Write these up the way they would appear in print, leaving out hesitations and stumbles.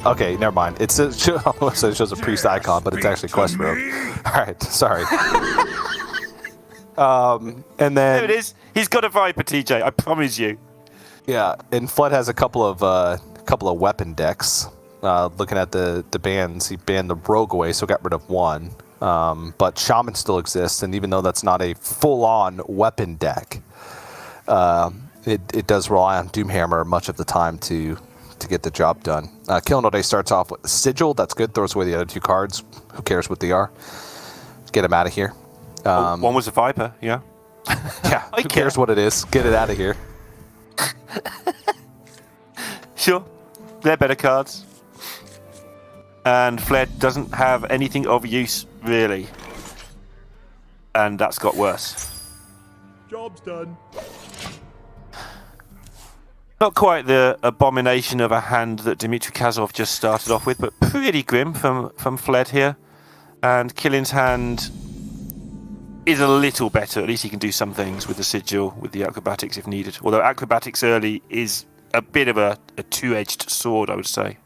Okay, never mind. It shows a priest icon, but it's actually Quest Rogue. Alright, sorry. And then... There it is. He's got a Viper, TJ. I promise you. Yeah, and Flood has a couple of weapon decks. Looking at the bans, he banned the Rogue away, so got rid of one. But Shaman still exists, and even though that's not a full-on weapon deck, it does rely on Doomhammer much of the time to get the job done. Killing All Day starts off with the Sigil. That's good. Throws away the other two cards. Who cares what they are? Get him out of here. One was a Viper, yeah. Yeah, who cares what it is? Get it out of here. Sure, they're better cards. And Fled doesn't have anything of use, really. And that's got worse. Job's done. Not quite the abomination of a hand that Dmitry Kazov just started off with, but pretty grim from Fled here. And Killin's hand is a little better. At least he can do some things with the Sigil, with the Acrobatics if needed. Although Acrobatics early is a bit of a two-edged sword, I would say.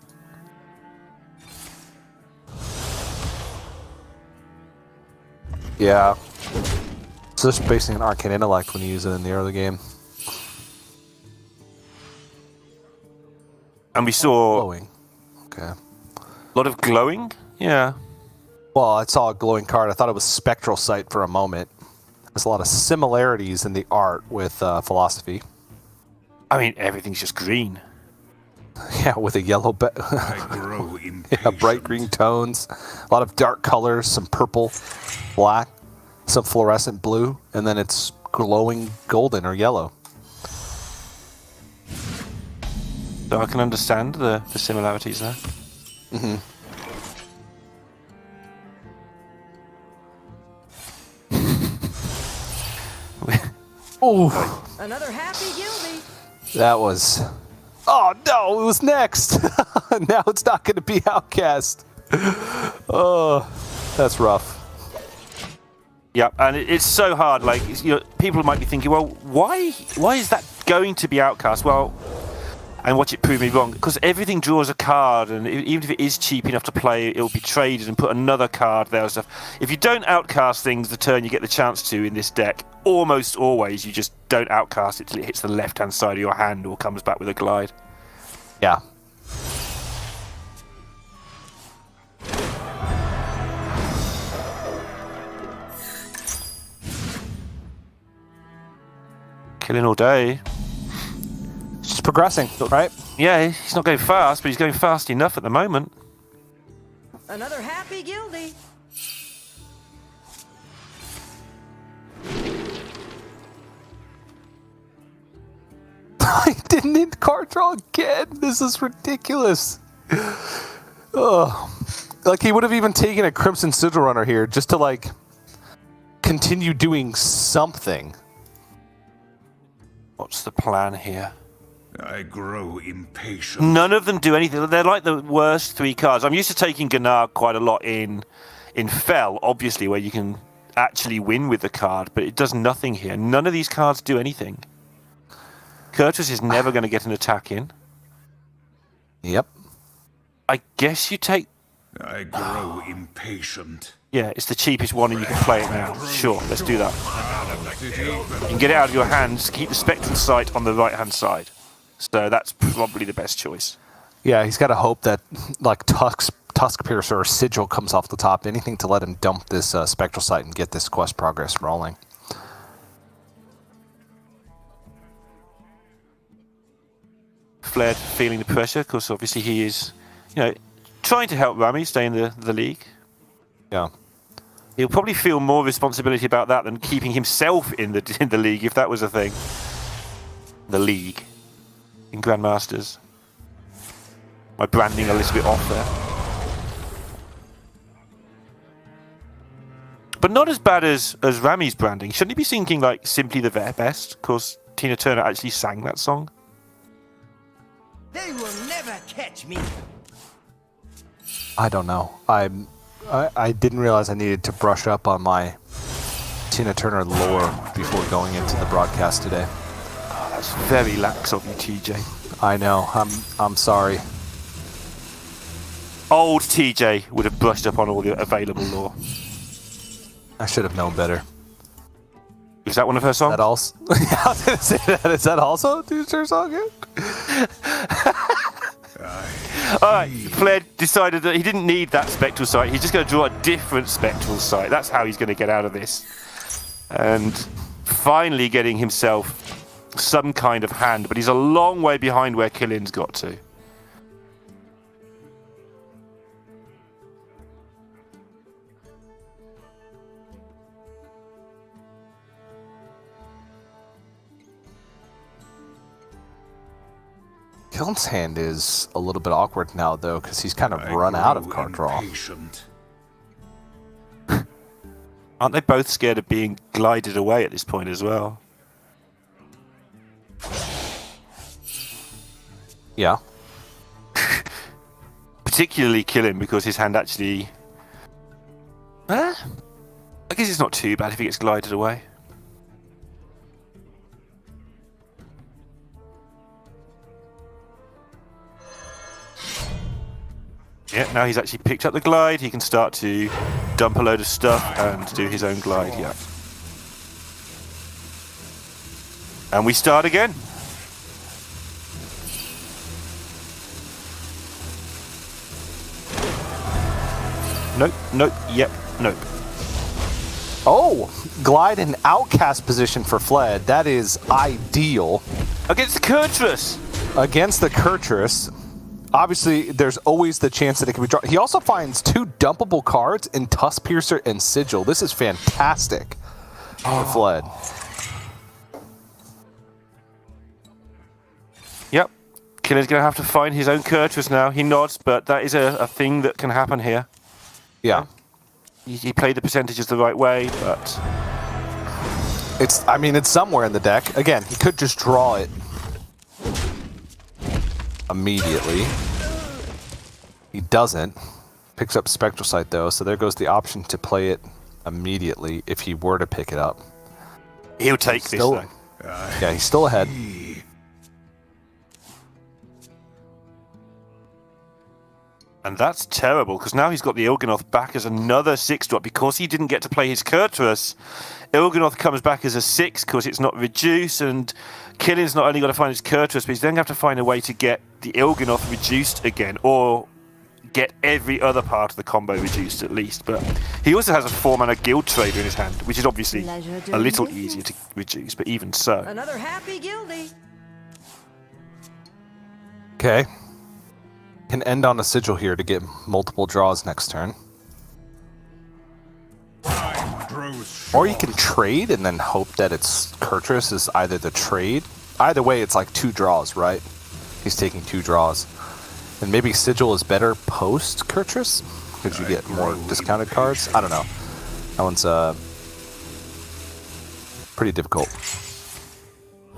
Yeah. It's just basing an Arcane Intellect when you use it in the early game. And we saw Glowing. Okay. a lot of glowing. Yeah. Well, I saw a glowing card. I thought it was Spectral Sight for a moment. There's a lot of similarities in the art with Philosophy. I mean, everything's just green. Yeah, with a yellow... I grow impatient. Yeah, bright green tones. A lot of dark colors, some purple, black, some fluorescent blue, and then it's glowing golden or yellow. So I can understand the similarities there. Mm-hmm. Oh, Another happy guilty. that was... Oh, no, it was next. Now it's not going to be Outcast. Oh, that's rough. Yeah, and it's so hard. Like, people might be thinking, well, why is that going to be Outcast? Well, and watch it prove me wrong. Because everything draws a card, and even if it is cheap enough to play, it'll be traded and put another card there and stuff. If you don't Outcast things the turn you get the chance to in this deck, almost always you just don't Outcast it till it hits the left-hand side of your hand or comes back with a glide. Yeah. Killing all day. Just progressing, right? Yeah, he's not going fast, but he's going fast enough at the moment. Another happy guilty. I didn't hit card draw again. This is ridiculous. Ugh. Like, he would have even taken a Crimson Sigil Runner here just to, like, continue doing something. What's the plan here? I grow impatient. None of them do anything. They're like the worst three cards. I'm used to taking Gunnar quite a lot in Fel, obviously, where you can actually win with the card, but it does nothing here. None of these cards do anything. Kurtus is never going to get an attack in. Yep. I guess you take... I grow impatient. Yeah, it's the cheapest one and you can play it now. Sure, let's do that. You can get it out of your hands, keep the Spectral Sight on the right-hand side. So that's probably the best choice. Yeah, he's got to hope that, like, Tusk Piercer or Sigil comes off the top. Anything to let him dump this Spectral Sight and get this quest progress rolling. Fled feeling the pressure, because obviously he is, trying to help Rami stay in the league. Yeah. He'll probably feel more responsibility about that than keeping himself in the league, if that was a thing. The league. In Grandmasters. My branding a little bit off there. But not as bad as Rami's branding. Shouldn't he be singing, like, Simply the Best? Because Tina Turner actually sang that song. They will never catch me. I don't know. I didn't realize I needed to brush up on my Tina Turner lore before going into the broadcast today. Oh, that's very lax of you, TJ. I know. I'm sorry. Old TJ would have brushed up on all the available lore. I should have known better. Is that one of her songs? That also? Yeah, I was gonna say that. Is that also a T-shirt song? Alright, Fled decided that he didn't need that spectral sight. He's just going to draw a different spectral sight. That's how he's going to get out of this. And finally getting himself some kind of hand, but he's a long way behind where Killin's got to. Killen's hand is a little bit awkward now, though, because he's kind of run out of card draw. Aren't they both scared of being glided away at this point as well? Yeah. Particularly Killin, because his hand actually... I guess it's not too bad if he gets glided away. Yeah, now he's actually picked up the glide. He can start to dump a load of stuff and do his own glide, yeah. And we start again. Nope, nope, yep, nope. Oh, glide in outcast position for Fled. That is ideal. Against the Kurtrus! Against the Kurtrus. Obviously, there's always the chance that it can be drawn. He also finds 2 dumpable cards in Tusk Piercer and Sigil. This is fantastic for Fled. Yep. Killer's going to have to find his own Kurtrus now. He nods, but that is a thing that can happen here. Yeah. He played the percentages the right way, but... I mean, it's somewhere in the deck. Again, he could just draw it immediately. He doesn't. Picks up Spectral Sight, though, so there goes the option to play it immediately if he were to pick it up. He'll take this, though. Yeah, he's still ahead. And that's terrible, because now he's got the Il'gynoth back as another 6-drop. Because he didn't get to play his Kurtrus, Il'gynoth comes back as a 6 because it's not reduced, and Killin's not only got to find his Kurtrus, but he's then going to have to find a way to get the Il'gynoth reduced again, or get every other part of the combo reduced at least. But he also has a 4-mana Guild Trader in his hand, which is obviously a little easier to reduce, but even so. Another happy guildie. Okay. Can end on a Sigil here to get multiple draws next turn. Or you can trade and then hope that it's Kurtrus is either the trade. Either way, it's like 2 draws, right? He's taking 2 draws. And maybe Sigil is better post Kurtrus because you get more discounted cards. I don't know. That one's pretty difficult.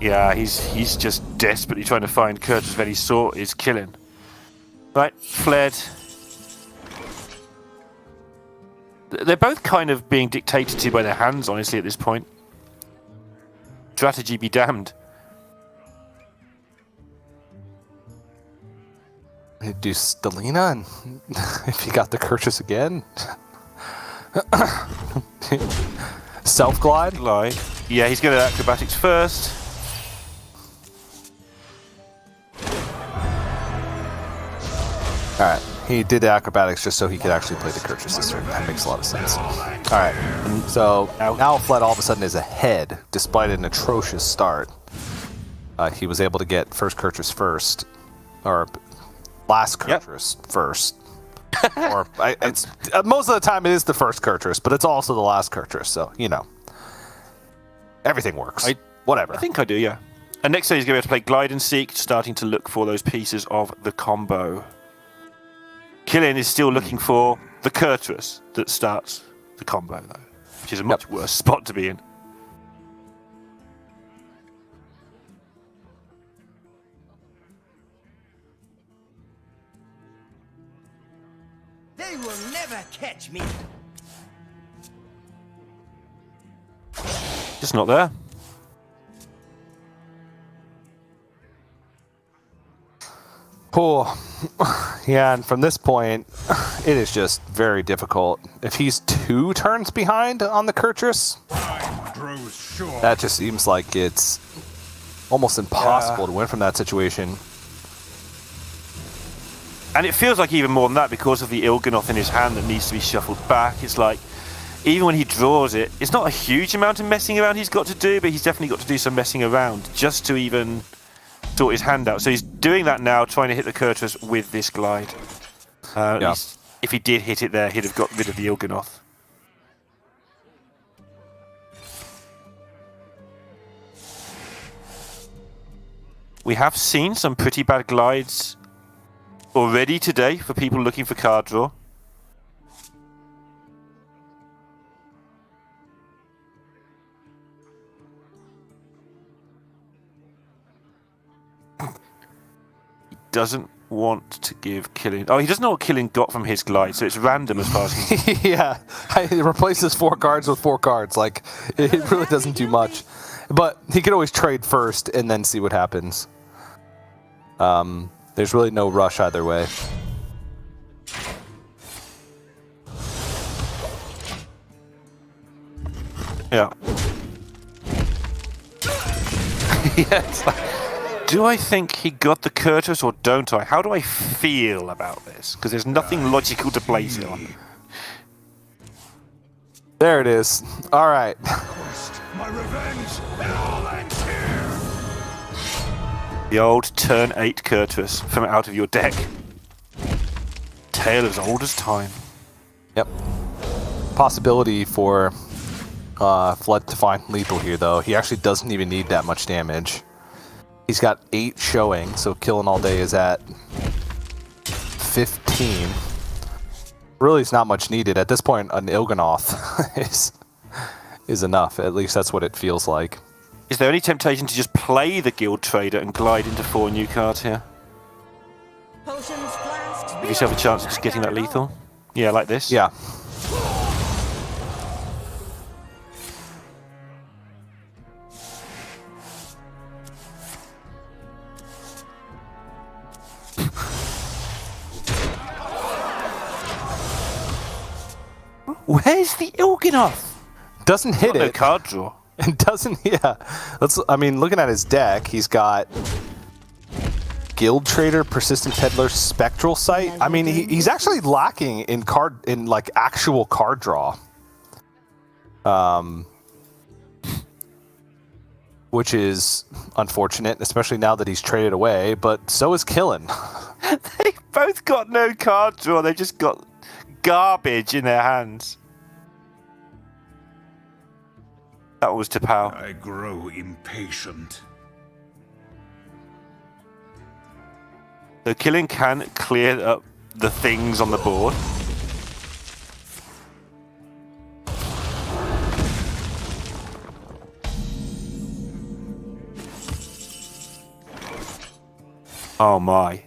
Yeah, he's just desperately trying to find Kurtrus of any sort is Killin. Right, Fled. They're both kind of being dictated to by their hands, honestly, at this point. Strategy be damned. He'd do Stelina, and if he got the Kurtrus again. Self-glide? Glide. Yeah, he's going to acrobatics first. Alright, he did the acrobatics just so he could actually play the Kurtrus this turn. That makes a lot of sense. Alright, so now Fled all of a sudden is ahead, despite an atrocious start. He was able to get first Kurtrus first, or last Kurtrus first. Or it's most of the time it is the first Kurtrus, but it's also the last Kurtrus, so, you know. Everything works. Whatever. I think I do, yeah. And next turn he's going to be able to play Glide and Seek, starting to look for those pieces of the combo. Killin is still looking for the Kurtrus that starts the combo, though, which is a much worse spot to be in. They will never catch me. Just not there. Oh. Yeah, and from this point, it is just very difficult. If he's 2 turns behind on the Kurtrus, Time grows short. that just seems like it's almost impossible to win from that situation. And it feels like even more than that because of the Il'gynoth in his hand that needs to be shuffled back. It's like, even when he draws it, it's not a huge amount of messing around he's got to do, but he's definitely got to do some messing around just to even sort his hand out. So he's doing that now, trying to hit the Kurtrus with this glide. Yeah. If he did hit it there, he'd have got rid of the Il'gynoth. We have seen some pretty bad glides already today for people looking for card draw. He doesn't want to give Killing. Oh, he doesn't know what Killing got from his glide, so it's random as far as he's. Yeah, it replaces 4 cards with 4 cards. Like, it really doesn't do much. But he could always trade first and then see what happens. There's really no rush either way. Yeah. Yeah, it's like, do I think he got the Kurtrus or don't I? How do I feel about this? Because there's nothing logical to place it on. There it is. All right. My revenge, it all ends here. The old turn 8 Kurtrus from out of your deck. Tale as old as time. Yep. Possibility for Flood to find lethal here, though. He actually doesn't even need that much damage. He's got 8 showing, so Killing All Day is at 15. Really, it's not much needed. At this point, an Il'gynoth is enough. At least that's what it feels like. Is there any temptation to just play the Guild Trader and glide into 4 new cards here? Potions, flasks, Give yourself a chance of just getting that lethal? Yeah, like this? Yeah. Where's the Il'gynoth? Doesn't hit No it. card draw. And doesn't, yeah. I mean, looking at his deck, he's got Guild Trader, Persistent Peddler, Spectral Sight. I mean, he's actually lacking in like actual card draw. Which is unfortunate, especially now that he's traded away, but so is Killen. They've both got no card draw, they've just got garbage in their hands. That was T'Pau. I grow impatient. So Killing can clear up the things on the board. Oh my.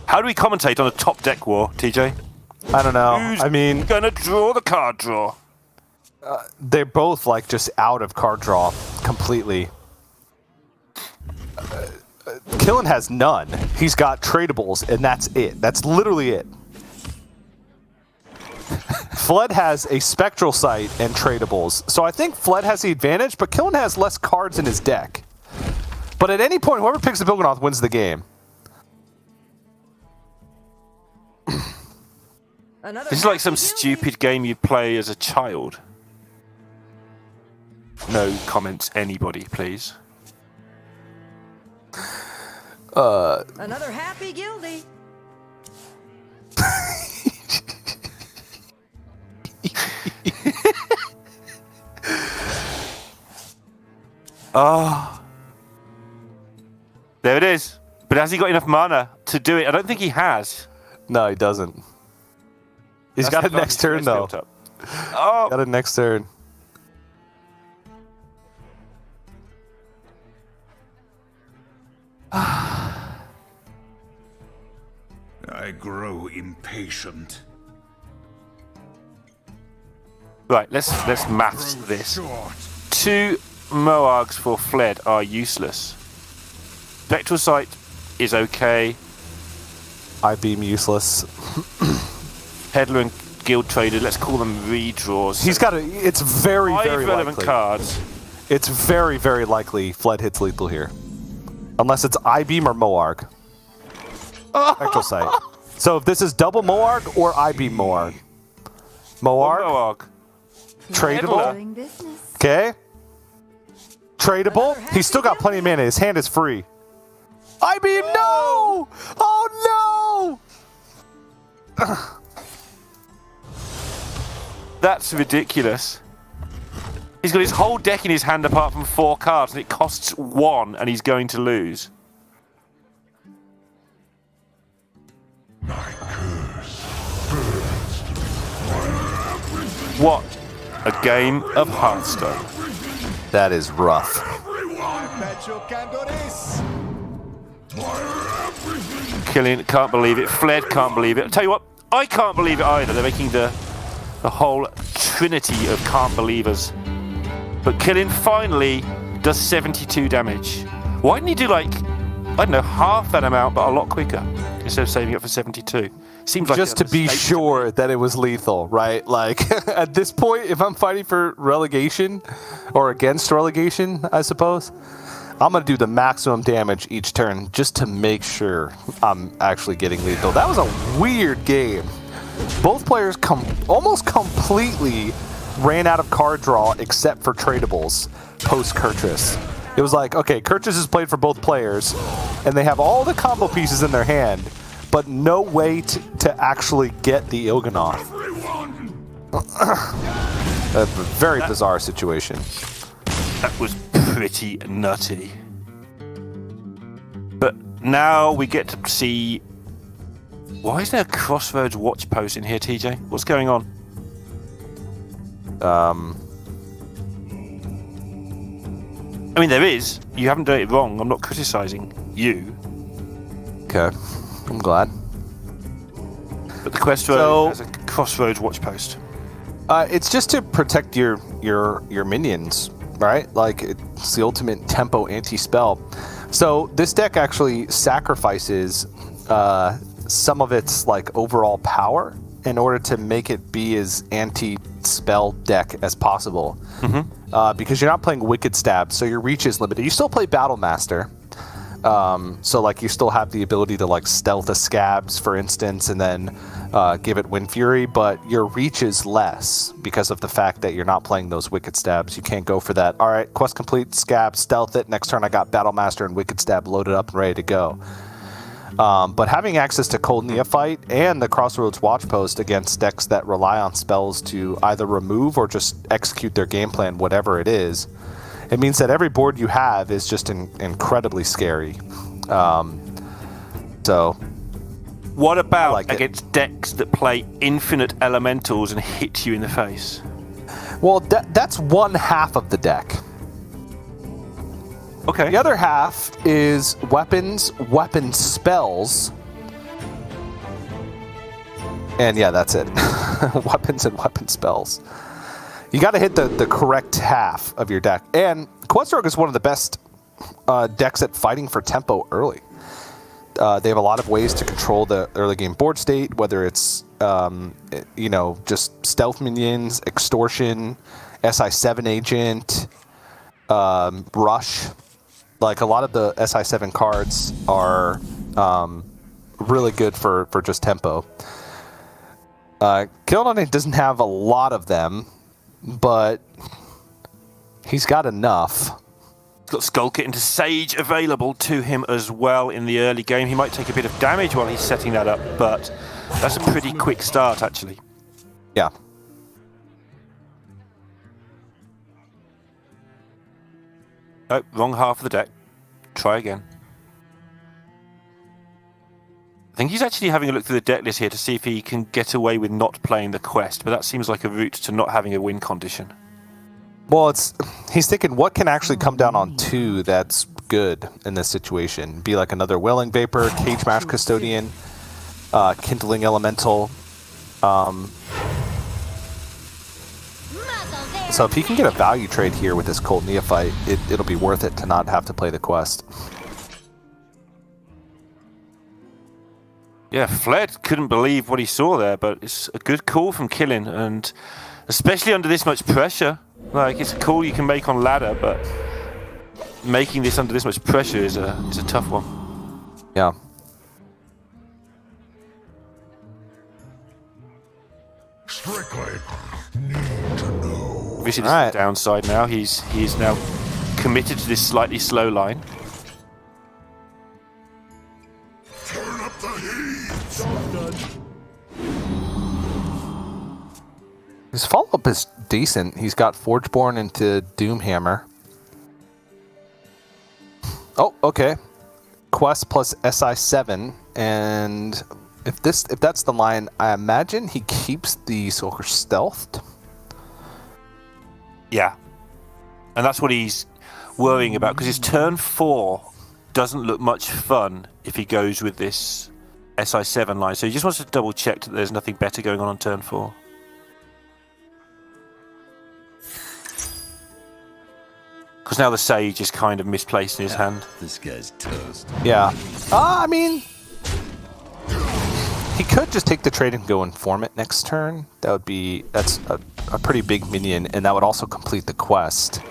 How do we commentate on a top deck war, TJ? I don't know. Who's I mean, gonna draw the card draw? they're both like just out of card draw completely. Killen has none. He's got tradables, and that's it. That's literally it. Flood has a Spectral Sight and tradables. So I think Flood has the advantage, but Killen has less cards in his deck. But at any point, whoever picks the Il'gynoth wins the game. This is like some stupid game you play as a child. No comments, anybody, please. Another happy guildie. Oh. There it is. But has he got enough mana to do it? I don't think he has. No, he doesn't. He's That's got the it next turn, advantage though. built up. Oh. Got it next turn. I grow impatient. Right, let's maths Grow this. short. 2 Moargs for Fled are useless. Spectral Sight is okay. I-beam useless. Peddler and Guild Trader, let's call them redraws. He's got a. It's very, Five very relevant likely. cards. It's very, very likely Fled hits lethal here. Unless it's I-beam or Moarg. Spectral Sight. So if this is double Moarg or I-beam Moarg. Moarg, Moarg. tradable. Doing business. Okay. Tradable. He's still got plenty of mana. His hand is free. I-beam, no! Oh, no! That's ridiculous. He's got his whole deck in his hand apart from 4 cards, and it costs 1, and he's going to lose. What a game of Hearthstone. That is rough. Killing can't believe it. Fled can't believe it. I'll tell you what, I can't believe it either. They're making the whole trinity of can't believers. But Killing finally does 72 damage. Why didn't he do like, I don't know, half that amount but a lot quicker instead of saving it for 72? Seems like Just to be sure that it was lethal, right? Like, at this point, if I'm fighting for relegation or against relegation, I suppose, I'm going to do the maximum damage each turn just to make sure I'm actually getting lethal. That was a weird game. Both players almost completely ran out of card draw except for tradables post Kurtrus. It was like, okay, Kurtrus is played for both players, and they have all the combo pieces in their hand, but no way to actually get the Il'gynoth. A very bizarre situation. That was pretty nutty. But now we get to see... Why is there a Crossroads watch post in here, TJ? What's going on? I mean, there is. You haven't done it wrong. I'm not criticising you. Okay, I'm glad. But the Crossroads has a Crossroads watch post. It's just to protect your minions, right? Like, it's the ultimate tempo anti-spell. So this deck actually sacrifices some of its like overall power in order to make it be as anti-spell deck as possible. Because you're not playing Wicked Stab, so your reach is limited. You still play Battle Master. So like you still have the ability to like stealth a Scabs, for instance, and then give it Wind Fury, but your reach is less because of the fact that you're not playing those Wicked Stabs. You can't go for that. All right, quest complete, Scab, stealth it. Next turn I got Battle Master and Wicked Stab loaded up and ready to go. But having access to Cold Neophyte and the Crossroads Watch Post against decks that rely on spells to either remove or just execute their game plan, whatever it is, it means that every board you have is just incredibly scary. So, what about like against decks that play infinite elementals and hit you in the face? well, that's one half of the deck. Okay. The other half is weapons, weapon spells, and yeah, that's it. Weapons and weapon spells. You got to hit the correct half of your deck. And Questrogue is one of the best decks at fighting for tempo early. They have a lot of ways to control the early game board state, whether it's just stealth minions, extortion, SI7 agent, rush. Like a lot of the SI7 cards are really good for just tempo. killinallday doesn't have a lot of them, but he's got enough. He's got Skull Kit into Sage available to him as well in the early game. He might take a bit of damage while he's setting that up, but that's a pretty quick start, actually. Yeah. Oh, wrong half of the deck. Try again. I think he's actually having a look through the deck list here to see if he can get away with not playing the quest, but that seems like a route to not having a win condition. Well, he's thinking what can actually come down on 2 that's good in this situation. Be like another Welling Vapor, Cage Mash Custodian, Kindling Elemental. So if he can get a value trade here with this Cold Neophyte, it'll be worth it to not have to play the quest. Yeah, Fled couldn't believe what he saw there, but it's a good call from Killing, and especially under this much pressure. Like, it's a call you can make on ladder, but making this under this much pressure is a tough one. Yeah. Strictly need to know. Obviously, this All right. is the downside now. He's now committed to this slightly slow line. Turn up the heat. His follow-up is decent. He's got Forgeborn into Doomhammer. Oh, okay. Quest plus SI7, and if that's the line, I imagine he keeps the Soaker stealthed. Yeah. And that's what he's worrying about, because his turn 4 doesn't look much fun if he goes with this SI7 line. So he just wants to double check that there's nothing better going on turn 4. Because now the Sage is kind of misplaced in his hand. This guy's toast. Yeah. I mean, he could just take the trade and go Informant next turn. That's a pretty big minion, and that would also complete the quest.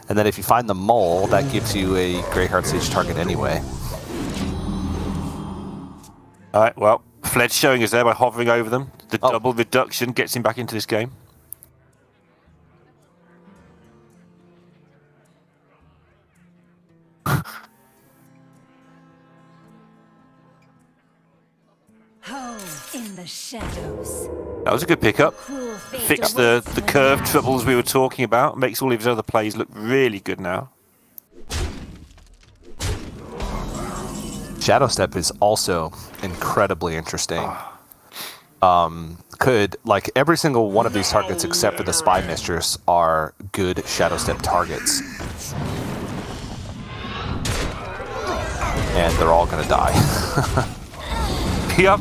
And then if you find the mole, that gives you a Greyheart Sage target anyway. Alright, well, Fled's showing us there by hovering over them. The Oh. double reduction gets him back into this game. Home in the shadows. That was a good pickup. Cruel fate Fix awaits the when curve I- troubles we were talking about. Makes all of his other plays look really good now. Shadow Step is also incredibly interesting. Could, like, every single one of these targets except for the Spy Mistress are good Shadow Step targets. And they're all gonna die. Yep.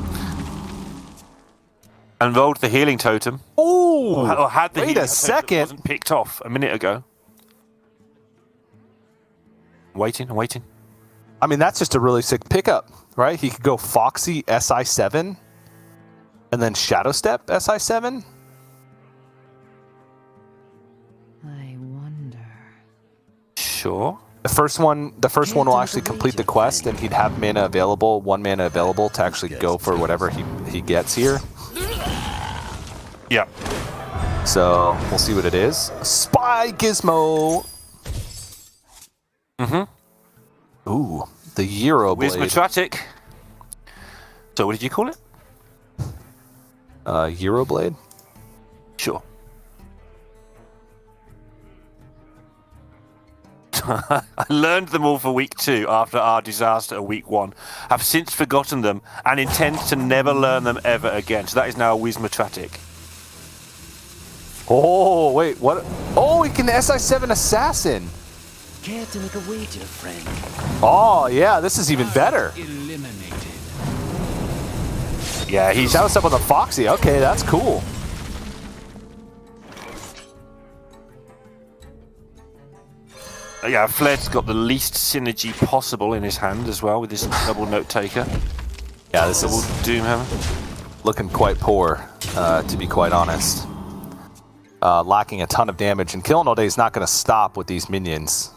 And rolled the healing totem. Ooh! Or had the Wait healing a totem that second. wasn't picked off a minute ago. Waiting. I mean, that's just a really sick pickup, right? He could go Foxy SI7 and then Shadow Step SI7. I wonder. Sure. The first one will actually complete the quest, and he'd have mana available, 1 mana available to actually go for whatever he gets here. Yeah. So we'll see what it is. Spy Gizmo. Mm-hmm. Ooh, the Euro Blade. Wismatratic. So what did you call it? Euro Blade. Sure. I learned them all for week 2 after our disaster of week 1. I've since forgotten them and intend to never learn them ever again. So that is now a Wismatratic. Oh wait, what? Oh, he can SI7 Assassin. Care to make a wager, friend? Oh yeah, this is even better. Eliminated. Yeah, he's Shadow Step on the Foxy. Okay, that's cool. Yeah, Fled's got the least synergy possible in his hand as well with this double note taker. Yeah, this Double is Doomhammer. looking quite poor, to be quite honest. Lacking a ton of damage, and Killing All Day is not going to stop with these minions.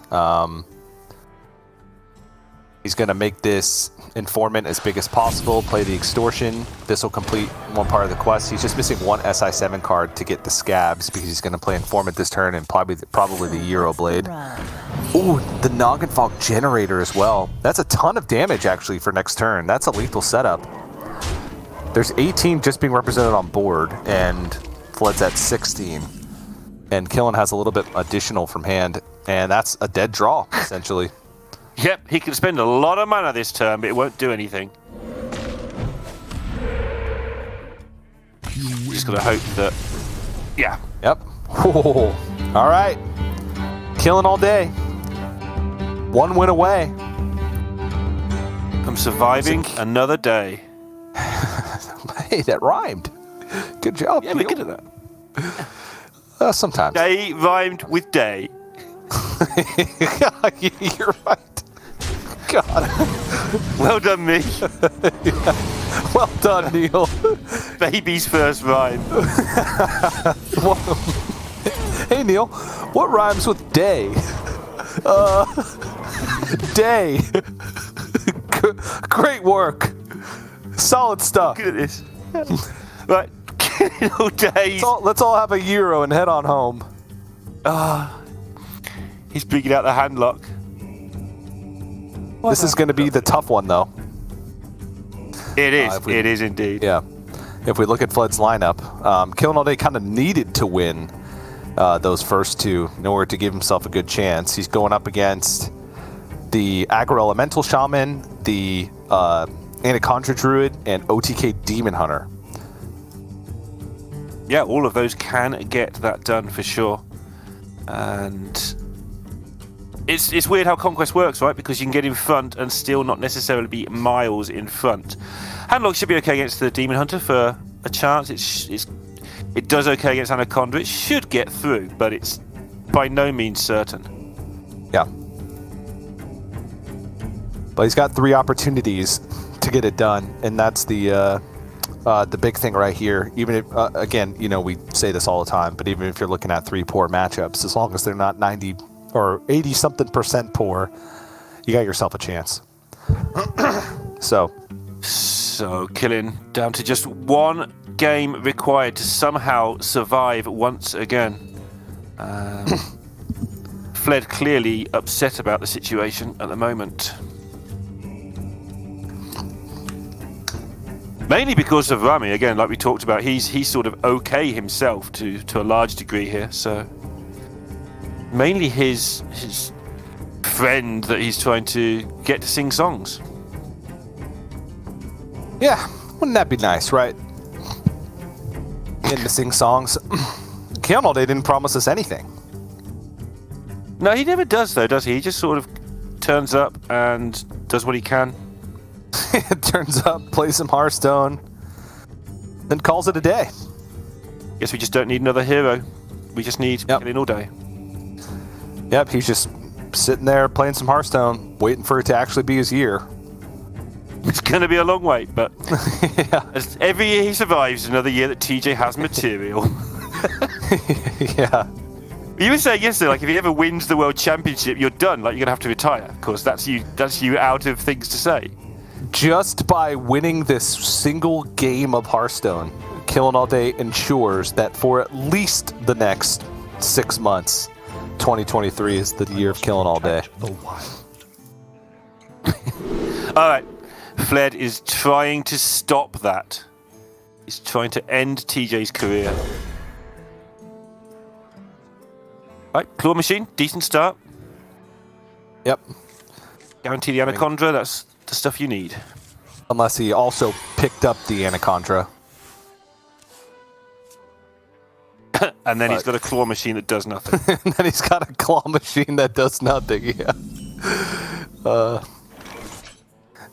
He's going to make this Informant as big as possible, play the Extortion. This will complete one part of the quest. He's just missing one SI7 card to get the Scabs, because he's going to play Informant this turn and probably the Euro Blade. Ooh, the Noggenfog Generator as well. That's a ton of damage, actually, for next turn. That's a lethal setup. There's 18 just being represented on board, and Fled's at 16. And Killen has a little bit additional from hand, and that's a dead draw, essentially. Yep, he can spend a lot of mana this turn, but it won't do anything. Just gotta hope that... Yeah. Yep. Whoa. All right. Killing all day. 1 win away. I'm surviving another day. Hey, that rhymed. Good job. Yeah, we're Keel. good at that. Sometimes. Day rhymed with day. You're right. God. Well done, me. Well done, Neil. Baby's first rhyme. Hey, Neil. What rhymes with day? Day. Great work. Solid stuff. Look at this. Right. Killing all day. Let's all have a euro and head on home. He's bringing out the handlock. This is going to be the tough one, though. It is. If we- It is indeed. Yeah. If we look at Fled's lineup, Killing All Day kind of needed to win those first two in order to give himself a good chance. He's going up against the Aggro Elemental Shaman, the Anaconda Druid, and OTK Demon Hunter. Yeah, all of those can get that done for sure. And it's weird how Conquest works, right? Because you can get in front and still not necessarily be miles in front. Handlock should be okay against the Demon Hunter for a chance. It does okay against Anaconda. It should get through, but it's by no means certain. Yeah. But he's got 3 opportunities to get it done, and that's the big thing right here. Even if, again, you know, we say this all the time, but even if you're looking at 3 poor matchups, as long as they're not 90 or 80-something% poor, you got yourself a chance. So Killing down to just 1 game required to somehow survive once again. Fled clearly upset about the situation at the moment. Mainly because of Rami, again, like we talked about, he's sort of okay himself to a large degree here. So mainly his friend that he's trying to get to sing songs. yeah, wouldn't that be nice, right? Getting to sing songs. Killing All Day didn't promise us anything. No, he never does though, does he? He just sort of turns up and does what he can. Turns up, plays some Hearthstone, then calls it a day. Guess we just don't need another hero. We just need Killing All Day. Yep, he's just sitting there playing some Hearthstone, waiting for it to actually be his year. It's going to be a long wait, but Yeah. as every year he survives, another year that TJ has material. Yeah. You were saying yesterday, like if he ever wins the World Championship, you're done. Like you're going to have to retire. Of course, that's you out of things to say. Just by winning this single game of Hearthstone, Killing All Day ensures that for at least the next 6 months, 2023 is the year of Killing All Day. All right, Fled is trying to stop that. He's trying to end TJ's career. Right, Claw Machine, decent start. Yep. Guarantee the Anaconda, that's the stuff you need. Unless he also picked up the Anaconda. And then he's got a Claw Machine that does nothing. And then he's got a claw machine that does nothing, yeah.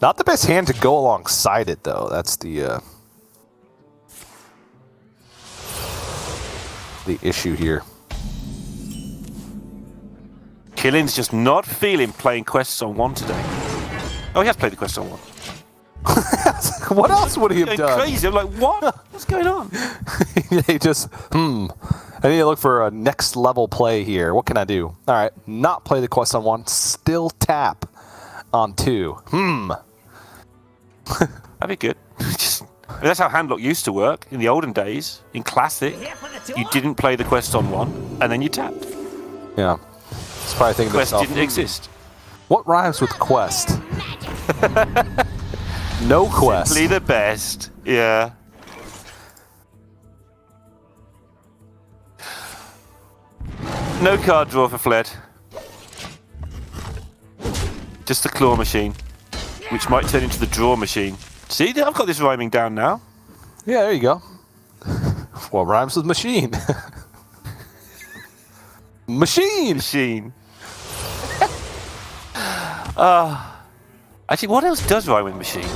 Not the best hand to go alongside it, though. That's the issue here. Killing's just not feeling playing quests on 1 today. Oh, he has played the quest on 1. What else would he have Going done? crazy. I'm like, what? What's going on? He just, I need to look for a next level play here. What can I do? All right, not play the quest on 1, still tap on 2. That'd be good. That's how Handlock used to work in the olden days. In Classic, you didn't play the quest on 1, and then you tapped. Yeah. It's probably thinking to Quest himself, didn't exist. what rhymes with quest? No quest. Simply the best. Yeah. No card draw for Fled. Just the Claw Machine, which might turn into the Draw Machine. See, I've got this rhyming down now. Yeah, there you go. What rhymes with machine? Machine! Machine. Actually, what else does rhyme with machine?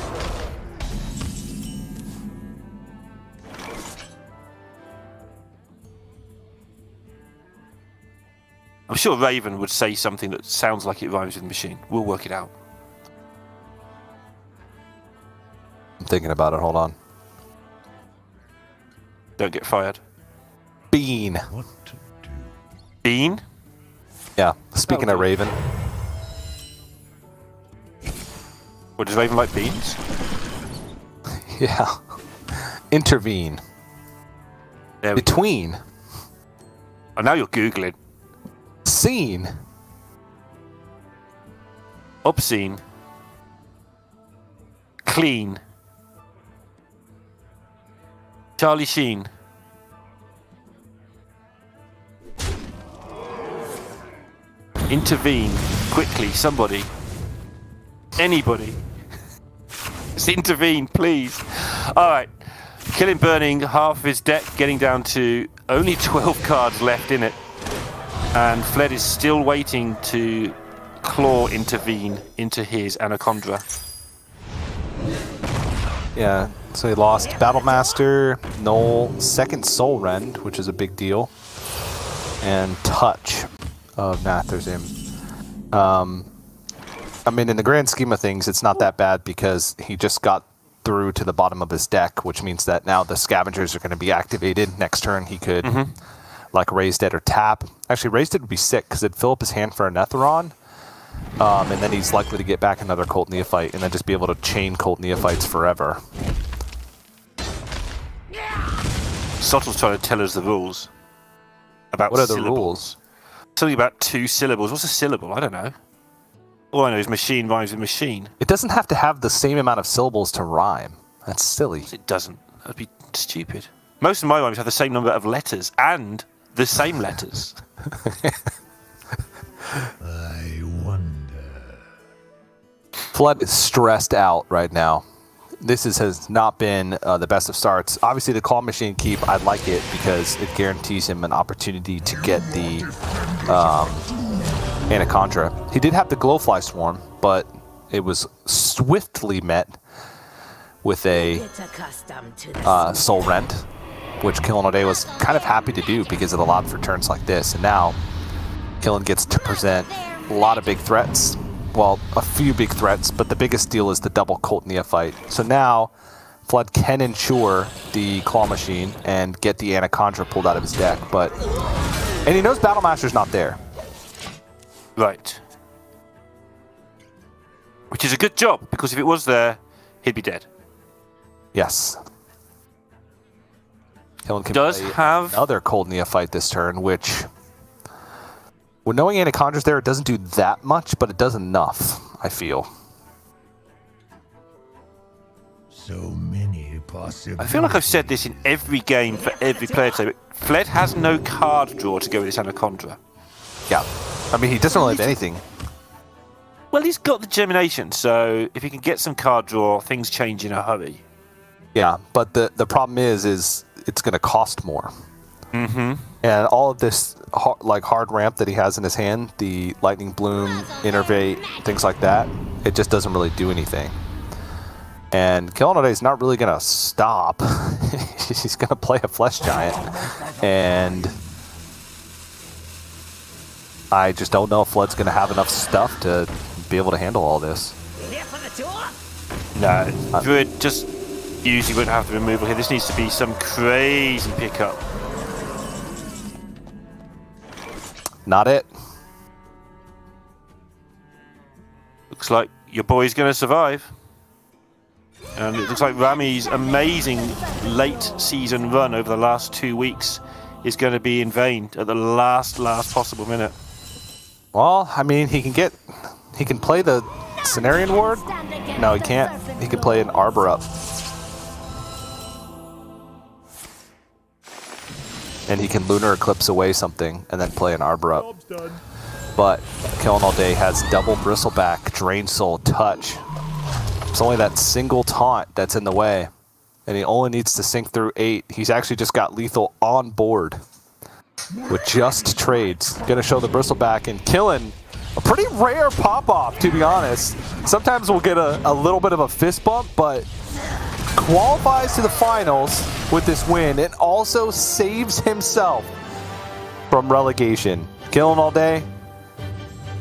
I'm sure Raven would say something that sounds like it rhymes with machine. We'll work it out. I'm thinking about it. Hold on. Don't get fired. Bean. What to do? Bean? Yeah. Speaking That'll of do. Raven. Or does Raven like beans? Yeah. Intervene. There we go. Between. Oh, now you're Googling. Scene. Obscene. Clean. Charlie Sheen. Intervene. Quickly, somebody. Anybody. Just intervene, please. Alright. Killing Burning, half of his deck, getting down to only 12 cards left in it. And Fled is still waiting to claw Intervene into his Anaconda. Yeah. So he lost Battlemaster, Knoll, second Soul Rend, which is a big deal, and Touch of Natharzim. I mean, in the grand scheme of things, it's not that bad because he just got through to the bottom of his deck, which means that now the Scavengers are going to be activated. Next turn, he could like raise dead or tap. Actually, raise dead would be sick because it'd fill up his hand for a Netheron. And then he's likely to get back another Cult Neophyte and then just be able to chain Cult Neophytes forever. Sottle's trying to tell us the rules. About What are the syllables. rules? Something about 2 syllables. What's a syllable? I don't know. All I know is machine rhymes with machine. It doesn't have to have the same amount of syllables to rhyme. That's silly. It doesn't. That'd be stupid. Most of my rhymes have the same number of letters and the same letters. I wonder. Flood is stressed out right now. This has not been the best of starts. Obviously, the Claw Machine Keep, I like it because it guarantees him an opportunity to get the Anaconda. He did have the Glowfly Swarm, but it was swiftly met with a Get accustomed to the Soul Rend, which Killing All Day was kind of happy to do because it allowed for turns like this. And now, Killing gets to present a lot of big threats. Well, a few big threats, but the biggest deal is the double Cult Neophyte. So now, Flood can ensure the Claw Machine and get the Anaconda pulled out of his deck. And he knows Battlemaster's not there. Right. Which is a good job, because if it was there, he'd be dead. Yes. Killing can Does play have... another Cold Neophyte this turn, which, with knowing Anaconda's there, it doesn't do that much, but it does enough, I feel. So many possibilities. I feel like I've said this in every game for every player today, but Fled has no card draw to go with this Anaconda. Yeah. I mean, he doesn't really have anything. Well, he's got the Gemination, so if he can get some card draw, things change in a hurry. Yeah, but the problem is it's going to cost more. Mm-hmm. And all of this hard ramp that he has in his hand, the Lightning Bloom, Innervate, things like that, it just doesn't really do anything. And Killing All Day is not really going to stop. He's going to play a Flesh Giant. And I just don't know if Flood's going to have enough stuff to be able to handle all this. No, Druid just usually wouldn't have the removal here. This needs to be some crazy pickup. Not it. Looks like your boy's going to survive. And it looks like Rami's amazing late season run over the last 2 weeks is going to be in vain at the last possible minute. Well, I mean, he can play the Cenarian Ward. No, he can't. He can play an Arbor Up. And he can Lunar Eclipse away something and then play an Arbor Up. But Killing All Day has double Bristleback, Drain Soul, Touch. It's only that single taunt that's in the way. And he only needs to sink through 8. He's actually just got lethal on board with just trades. Gonna show the Bristleback and Killing. A pretty rare pop-off, to be honest. Sometimes we'll get a little bit of a fist bump, but qualifies to the finals with this win and also saves himself from relegation. Killing All Day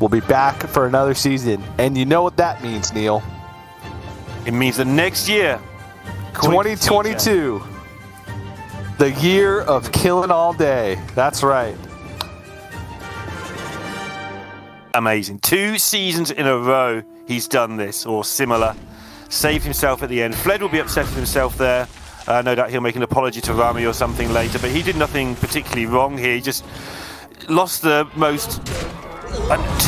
will be back for another season. And you know what that means, Neil. It means that next year, 2022. The year of killing all day. That's right. Amazing. 2 seasons in a row he's done this, or similar. Saved himself at the end. Fled will be upset with himself there. No doubt he'll make an apology to Rami or something later, but he did nothing particularly wrong here. He just lost the most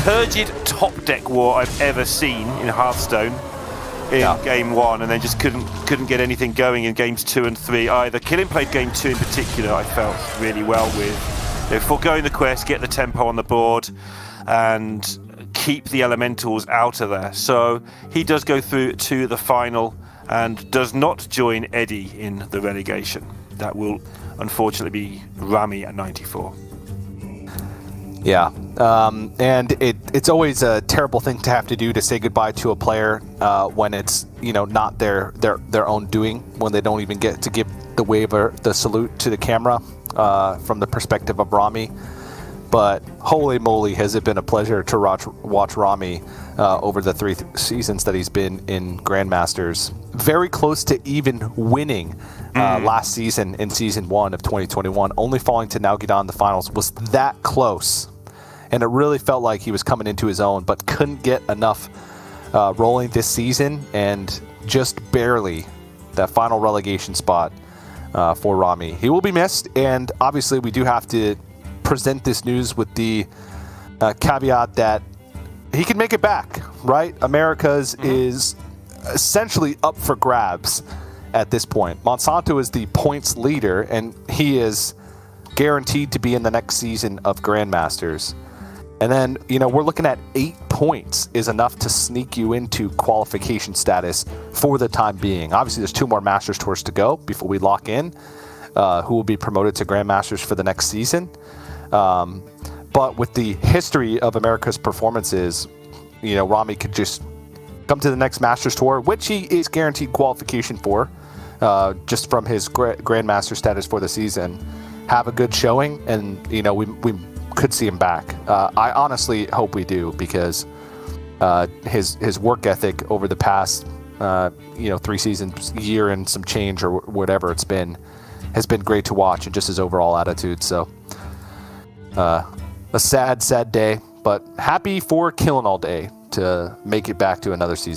turgid top deck war I've ever seen in Hearthstone in game 1, and then just couldn't get anything going in games 2 and 3 either. Killing played game 2 in particular, I felt really well with. Foregoing the quest, get the tempo on the board, and keep the elementals out of there. So he does go through to the final and does not join Eddie in the relegation. That will unfortunately be Rami at 94. Yeah, and it's always a terrible thing to have to do, to say goodbye to a player when it's not their own doing, when they don't even get to give the wave or the salute to the camera from the perspective of Rami. But holy moly, has it been a pleasure to watch Rami over the 3 seasons that he's been in Grandmasters. Very close to even winning last season in Season 1 of 2021, only falling to Nalgidon in the finals. Was that close. And it really felt like he was coming into his own, but couldn't get enough rolling this season, and just barely that final relegation spot for Rami. He will be missed, and obviously we do have to present this news with the caveat that he can make it back, right? America's is essentially up for grabs at this point. Monsanto is the points leader, and he is guaranteed to be in the next season of Grandmasters. And then, we're looking at 8 points is enough to sneak you into qualification status for the time being. Obviously, there's 2 more Masters Tours to go before we lock in who will be promoted to Grandmasters for the next season. But with the history of America's performances, Rami could just come to the next Masters Tour, which he is guaranteed qualification for, just from his Grandmaster status for the season. Have a good showing, and we could see him back. I honestly hope we do, because his work ethic over the past 3 seasons, year and some change or whatever it's been, has been great to watch, and just his overall attitude. So a sad day, but happy for Killing All Day to make it back to another season.